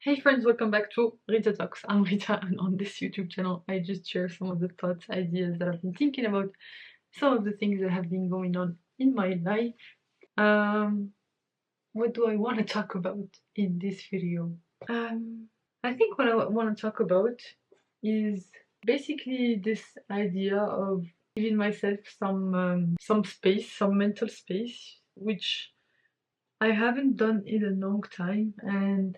Hey friends, welcome back to Rita Talks. I'm Rita, and on this YouTube channel, I just share some of the thoughts, ideas that I've been thinking about, some of the things that have been going on in my life. Um, what do I want to talk about in this video? I think what I want to talk about is basically this idea of giving myself some space, some mental space, which I haven't done in a long time, and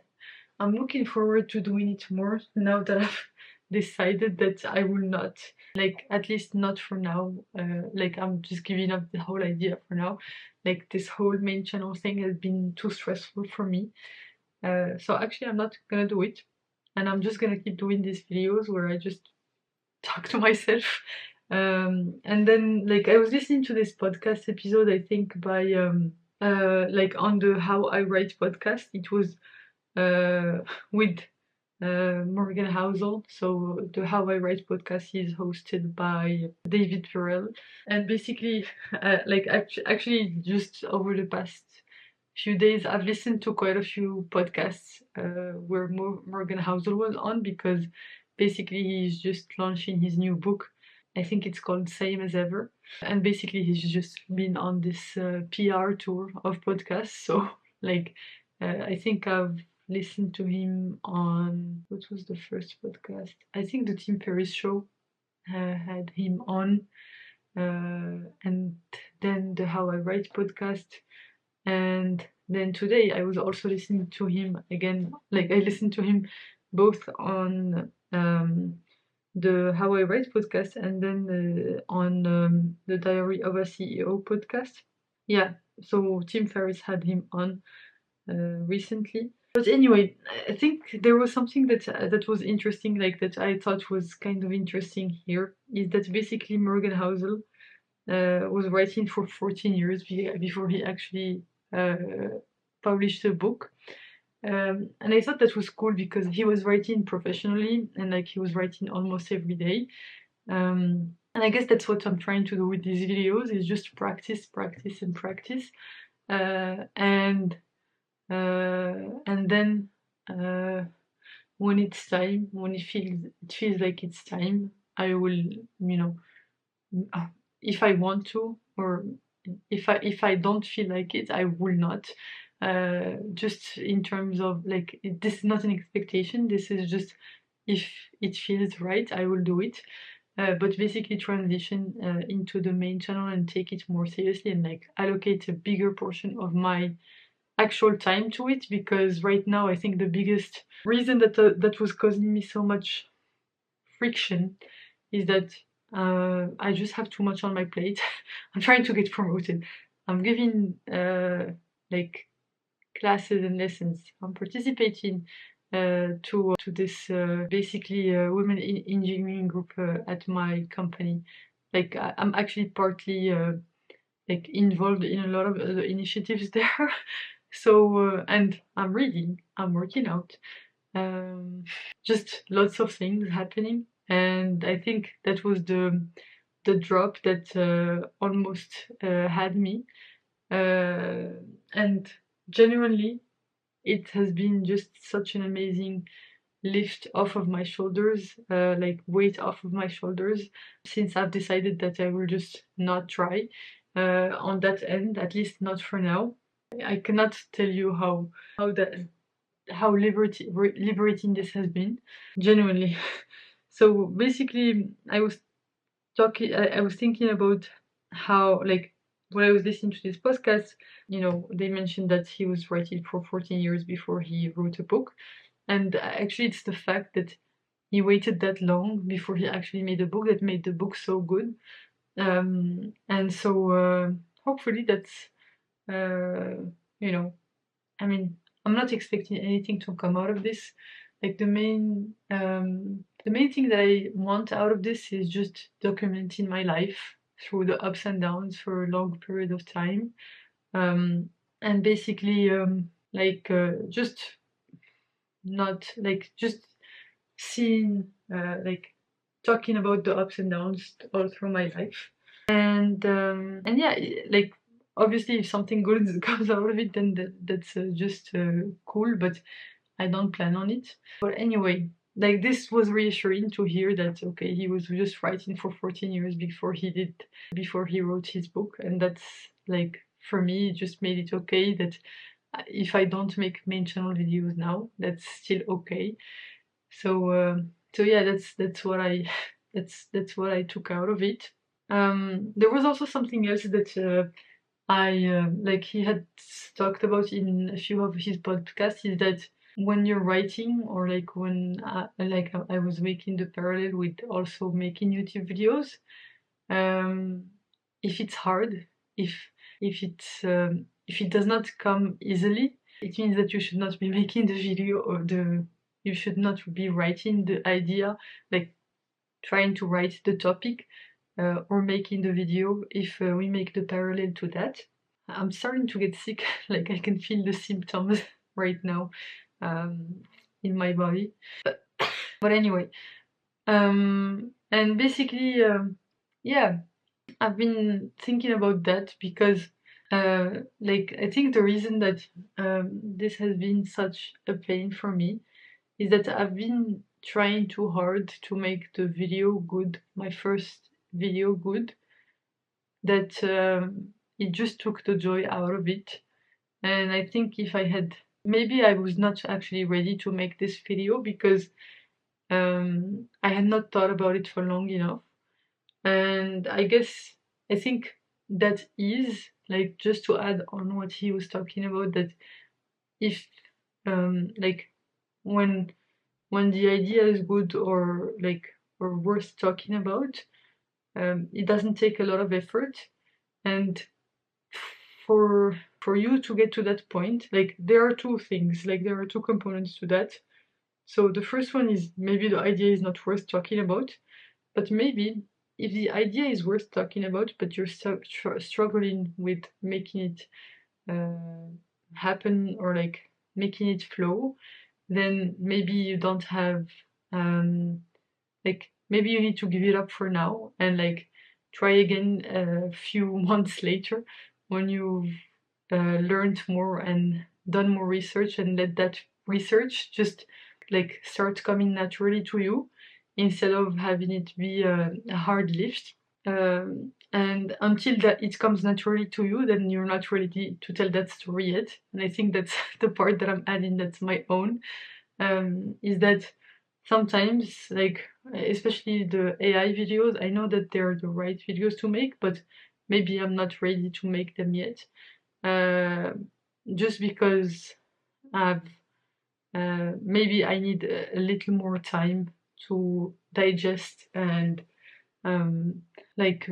I'm looking forward to doing it more now that I've decided that I will not, like, at least not for now. Like, I'm just giving up the whole idea for now. Like, this whole main channel thing has been too stressful for me. So actually, I'm not gonna do it. And I'm just gonna keep doing these videos where I just talk to myself. And then, like, I was listening to this podcast episode, I think, by, like, on the How I Write podcast. It was with Morgan Housel. So the How I Write podcast is hosted by David Farrell, and basically, like actually, just over the past few days, I've listened to quite a few podcasts where Morgan Housel was on, because basically he's just launching his new book. I think it's called Same as Ever, and basically he's just been on this PR tour of podcasts. So like, I think I've listened to him on, what was the first podcast? I think the Tim Ferriss show had him on, and then the How I Write podcast, and then today I was also listening to him again. Like, I listened to him both on the How I Write podcast, and then on the Diary of a CEO podcast. Yeah, so Tim Ferriss had him on recently. But anyway, I think there was something that was interesting, like that I thought was kind of interesting here, is that basically Morgan Housel was writing for 14 years before he actually uh, published a book. And I thought that was cool because he was writing professionally, and like he was writing almost every day. And I guess that's what I'm trying to do with these videos, is just practice, practice, and practice. Uh, and and then when it's time, when it feels like it's time, I will, if I want to, or if I don't feel like it, I will not. Just in terms of, like, this is not an expectation. This is just, if it feels right, I will do it. But basically transition into the main channel and take it more seriously, and like allocate a bigger portion of my actual time to it, because right now I think the biggest reason that was causing me so much friction is that I just have too much on my plate. I'm trying to get promoted. I'm giving like classes and lessons. I'm participating to this basically women in engineering group at my company. Like, I'm actually partly like involved in a lot of the initiatives there. So and I'm reading, I'm working out, um, just lots of things happening. And I think that was the drop that almost had me. And genuinely, it has been just such an amazing lift off of my shoulders, like weight off of my shoulders, since I've decided that I will just not try on that end, at least not for now. I cannot tell you how that how liberating this has been, genuinely. So basically, I was thinking about how, like, when I was listening to this podcast, they mentioned that he was writing for 14 years before he wrote a book. And actually, it's the fact that he waited that long before he actually made a book that made the book so good. And so hopefully that's, uh, you know, I mean, I'm not expecting anything to come out of this. Like, the main thing that I want out of this is just documenting my life through the ups and downs for a long period of time. And basically, like, just not like just seeing, like, talking about the ups and downs all through my life. And yeah, like, obviously if something good comes out of it, then that's just cool. But I don't plan on it. But anyway, like this was reassuring to hear that okay, he was just writing for 14 years before he wrote his book, and that's like for me it just made it okay that if I don't make main channel videos now, that's still okay. So yeah, that's what I that's what I took out of it. There was also something else that I like he had talked about in a few of his podcasts, is that when you're writing, or like when I was making the parallel with also making YouTube videos, um, if it's hard, if if it does not come easily, it means that you should not be making the video, or you should not be writing the idea, like trying to write the topic, or making the video, if we make the parallel to that. I'm starting to get sick, like I can feel the symptoms right now in my body. But anyway, and basically, yeah, I've been thinking about that because, like, I think the reason that this has been such a pain for me is that I've been trying too hard to make the video good, my first video good, that it just took the joy out of it. And I think if I had, maybe I was not actually ready to make this video because I had not thought about it for long enough. And I think that is, like, just to add on what he was talking about, that if like when the idea is good, or like, or worth talking about, it doesn't take a lot of effort. And for you to get to that point, like, there are two things, like there are two components to that. So the first one is, maybe the idea is not worth talking about, but maybe if the idea is worth talking about, but you're struggling with making it happen, or like making it flow, then maybe you don't have like, maybe you need to give it up for now, and like try again a few months later, when you've learned more and done more research, and let that research just like start coming naturally to you, instead of having it be a hard lift. And until that it comes naturally to you, then you're not ready to tell that story yet. And I think that's the part that I'm adding, that's my own, is that sometimes, like, especially the AI videos, I know that they're the right videos to make, but maybe I'm not ready to make them yet, just because I've maybe I need a little more time to digest, and like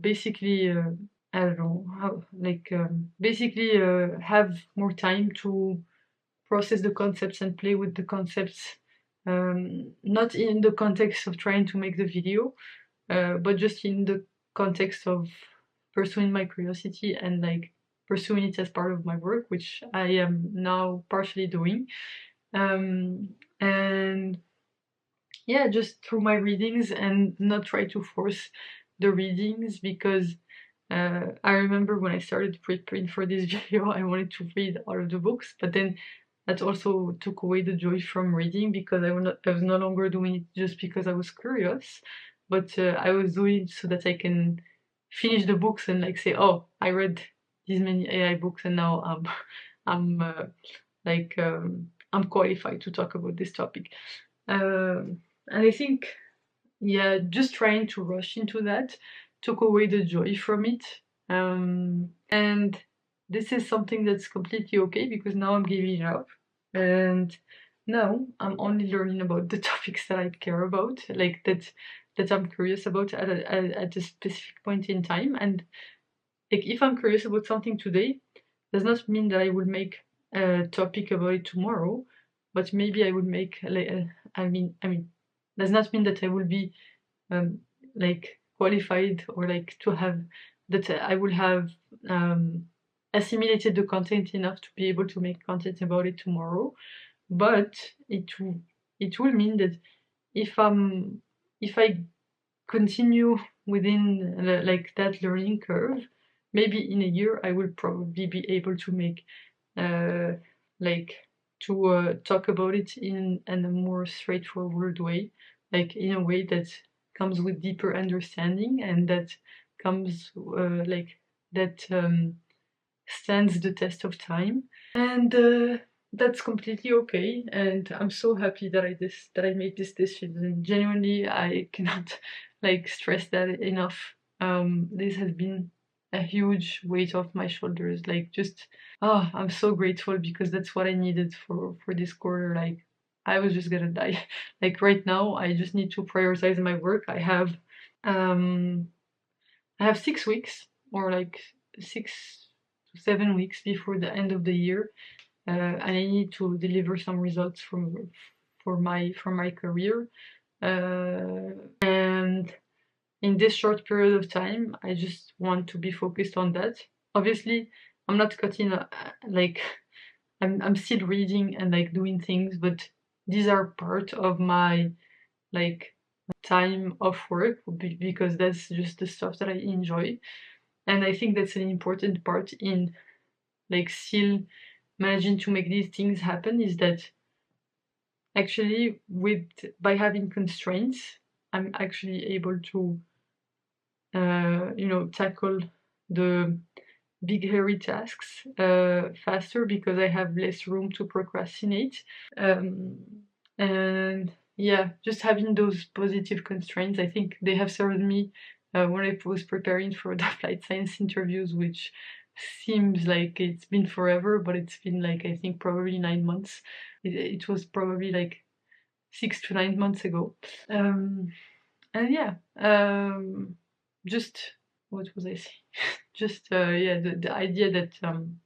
basically I don't know how, like basically have more time to process the concepts and play with the concepts, not in the context of trying to make the video, but just in the context of pursuing my curiosity, and like pursuing it as part of my work, which I am now partially doing. And yeah, just through my readings, and not try to force the readings, because I remember when I started preparing for this video, I wanted to read all of the books, but then that also took away the joy from reading, because I was no longer doing it just because I was curious, but I was doing it so that I can finish the books and like say, oh, I read these many AI books, and now I'm like I'm qualified to talk about this topic. And I think, yeah, just trying to rush into that took away the joy from it. And this is something that's completely okay, because now I'm giving it up. And now I'm only learning about the topics that I care about, like that I'm curious about at a specific point in time. And like, if I'm curious about something today, does not mean that I will make a topic about it tomorrow, but maybe I will make like I mean does not mean that I will be like qualified, or like to have that I will have assimilated the content enough to be able to make content about it tomorrow. But it will mean that if I continue within like that learning curve, maybe in a year I will probably be able to make like to talk about it in a more straightforward way, like in a way that comes with deeper understanding and that comes like that stands the test of time. And that's completely okay, and I'm so happy that I made this decision. Genuinely, I cannot like stress that enough. This has been a huge weight off my shoulders, like just I'm so grateful because that's what I needed for this quarter. Like I was just gonna die. Like right now I just need to prioritize my work. Um I have 6 weeks, or like 6 to 7 weeks before the end of the year, and I need to deliver some results for my career. And in this short period of time, I just want to be focused on that. Obviously, I'm not cutting like I'm still reading and like doing things, but these are part of my like time of work because that's just the stuff that I enjoy. And I think that's an important part in like still managing to make these things happen, is that actually with by having constraints, I'm actually able to tackle the big hairy tasks faster because I have less room to procrastinate. Um, and yeah, just having those positive constraints, I think they have served me when I was preparing for the flight science interviews, which seems like it's been forever, but it's been like I think probably 9 months. It was probably like 6 to 9 months ago. And yeah, just what was I saying? Just yeah, the idea that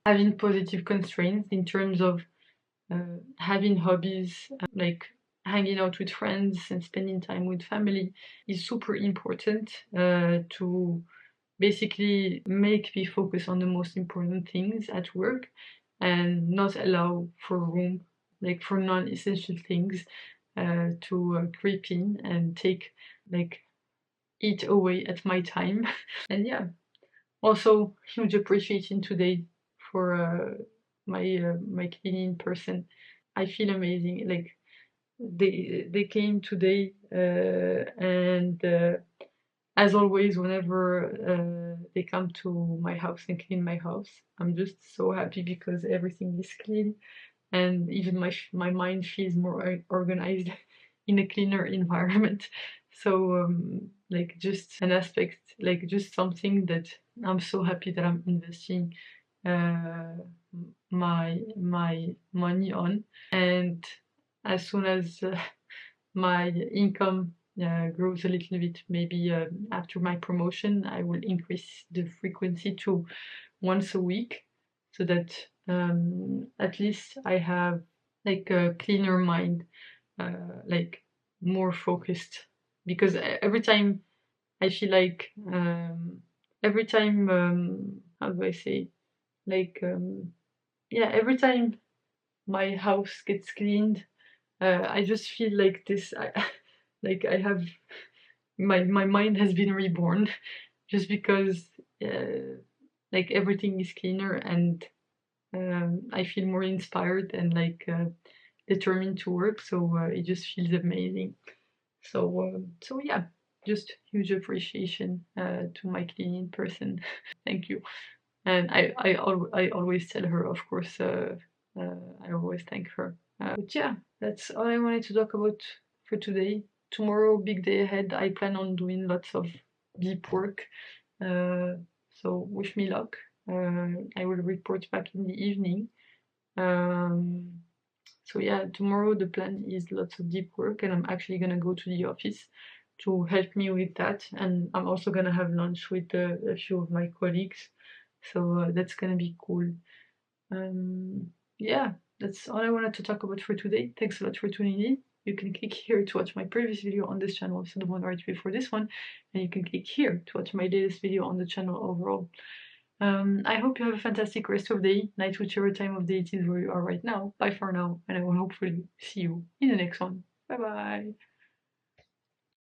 having positive constraints in terms of having hobbies, like hanging out with friends and spending time with family, is super important to basically make me focus on the most important things at work and not allow for room, like for non-essential things to creep in and take like eat away at my time. And yeah, also huge appreciation today for my cleaning person. I feel amazing. Like they came today, and as always, whenever they come to my house and clean my house, I'm just so happy because everything is clean, and even my mind feels more organized in a cleaner environment. So like just an aspect, like just something that I'm so happy that I'm investing uh, my money on. And as soon as my income grows a little bit, maybe after my promotion, I will increase the frequency to once a week, so that at least I have like a cleaner mind, like more focused. Because every time I feel like every time how do I say, like yeah, every time my house gets cleaned, I just feel like this. Like I have my mind has been reborn, just because like everything is cleaner, and I feel more inspired and like determined to work. So it just feels amazing. So yeah, just huge appreciation to my cleaning person. Thank you. And I always tell her, of course. I always thank her. But yeah, that's all I wanted to talk about for today. Tomorrow, big day ahead. I plan on doing lots of deep work. Uh, so wish me luck. I will report back in the evening. Um, so yeah, tomorrow the plan is lots of deep work, and I'm actually gonna go to the office to help me with that. And I'm also gonna have lunch with a few of my colleagues. So that's gonna be cool. Yeah, that's all I wanted to talk about for today. Thanks a lot for tuning in. You can click here to watch my previous video on this channel, so the one right before this one, and you can click here to watch my latest video on the channel overall. I hope you have a fantastic rest of the day, night, whichever time of day it is where you are right now. Bye for now, and I will hopefully see you in the next one. Bye bye!